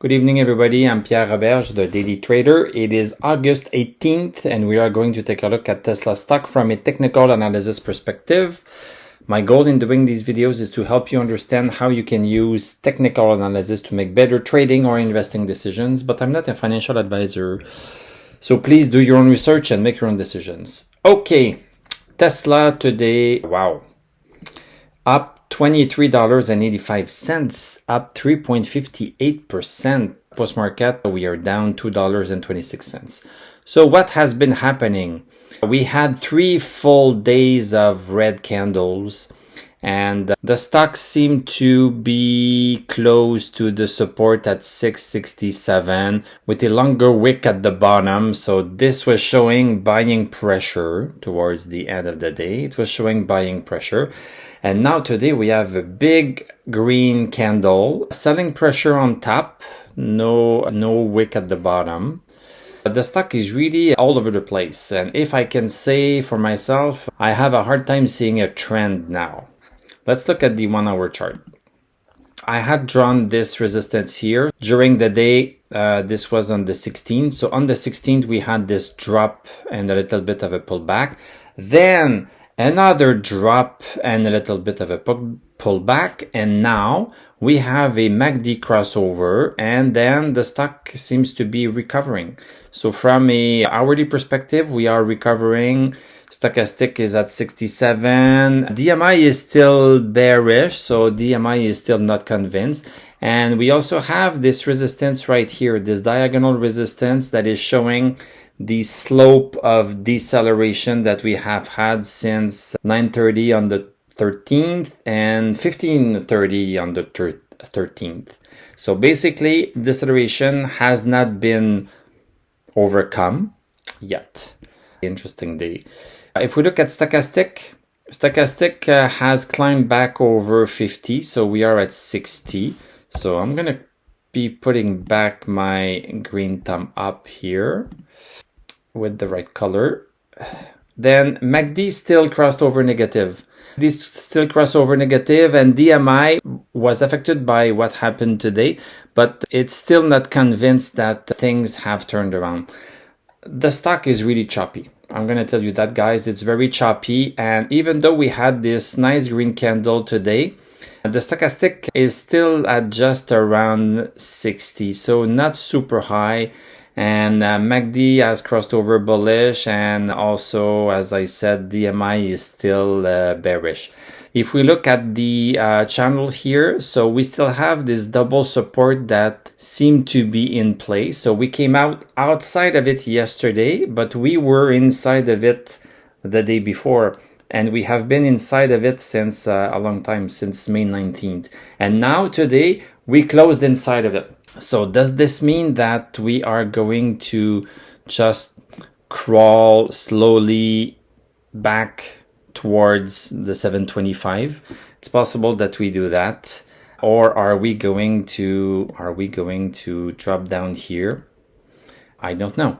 Good evening, everybody. I'm Pierre Roberge, the Daily Trader. It is August 18th, and we are going to take a look at Tesla stock from a technical analysis perspective. My goal in doing these videos is to help you understand how you can use technical analysis to make better trading or investing decisions, but I'm not a financial advisor. So please do your own research and make your own decisions. Okay, Tesla today, wow. Up $23.85, up 3.58%. Post-market, we are down $2.26. So what has been happening? We had 3 full days of red candles, and the stock seemed to be close to the support at 667 with a longer wick at the bottom. So this was showing buying pressure towards the end of the day. It was showing buying pressure. And now today we have a big green candle, selling pressure on top, no wick at the bottom. The stock is really all over the place. And if I can say for myself, I have a hard time seeing a trend now. Let's look at the 1-hour chart. I had drawn this resistance here during the day. This was on the 16th. So on the 16th, we had this drop and a little bit of a pullback. Then another drop and a little bit of a pullback. And now we have a MACD crossover, and then the stock seems to be recovering. So from a hourly perspective, we are recovering. Stochastic is at 67. DMI is still bearish, so DMI is still not convinced. And we also have this resistance right here, this diagonal resistance that is showing the slope of deceleration that we have had since 9:30 on the 13th and 15:30 on the 13th. So basically, deceleration has not been overcome yet. Interesting day. If we look at stochastic has climbed back over 50, so we are at 60. So I'm gonna be putting back my green thumb up here with the right color. Then MACD still crossed over negative. This still crossed over negative, and DMI was affected by what happened today, but it's still not convinced that things have turned around. The stock is really choppy. I'm going to tell you that, guys. It's very choppy. And even though we had this nice green candle today, the stochastic is still at just around 60. So not super high. And MACD has crossed over bullish. And also, as I said, DMI is still bearish. If we look at the channel here, so we still have this double support that seemed to be in place. So we came outside of it yesterday, but we were inside of it the day before. And we have been inside of it since a long time, since May 19th. And now today, we closed inside of it. So does this mean that we are going to just crawl slowly back towards the 725? It's possible that we do that. Or are we going to drop down here? I don't know.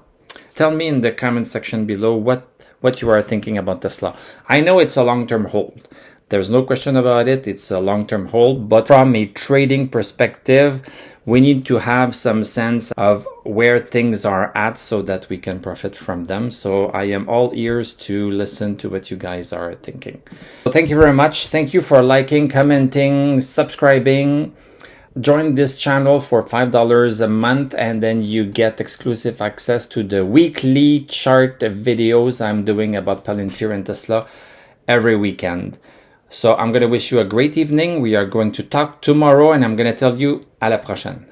Tell me in the comment section below what you are thinking about Tesla. I know it's a long-term hold. There's no question about it. It's a long-term hold, but from a trading perspective, we need to have some sense of where things are at so that we can profit from them. So I am all ears to listen to what you guys are thinking. So thank you very much. Thank you for liking, commenting, subscribing. Join this channel for $5 a month, and then you get exclusive access to the weekly chart videos I'm doing about Palantir and Tesla every weekend. So I'm going to wish you a great evening. We are going to talk tomorrow, and I'm going to tell you à la prochaine.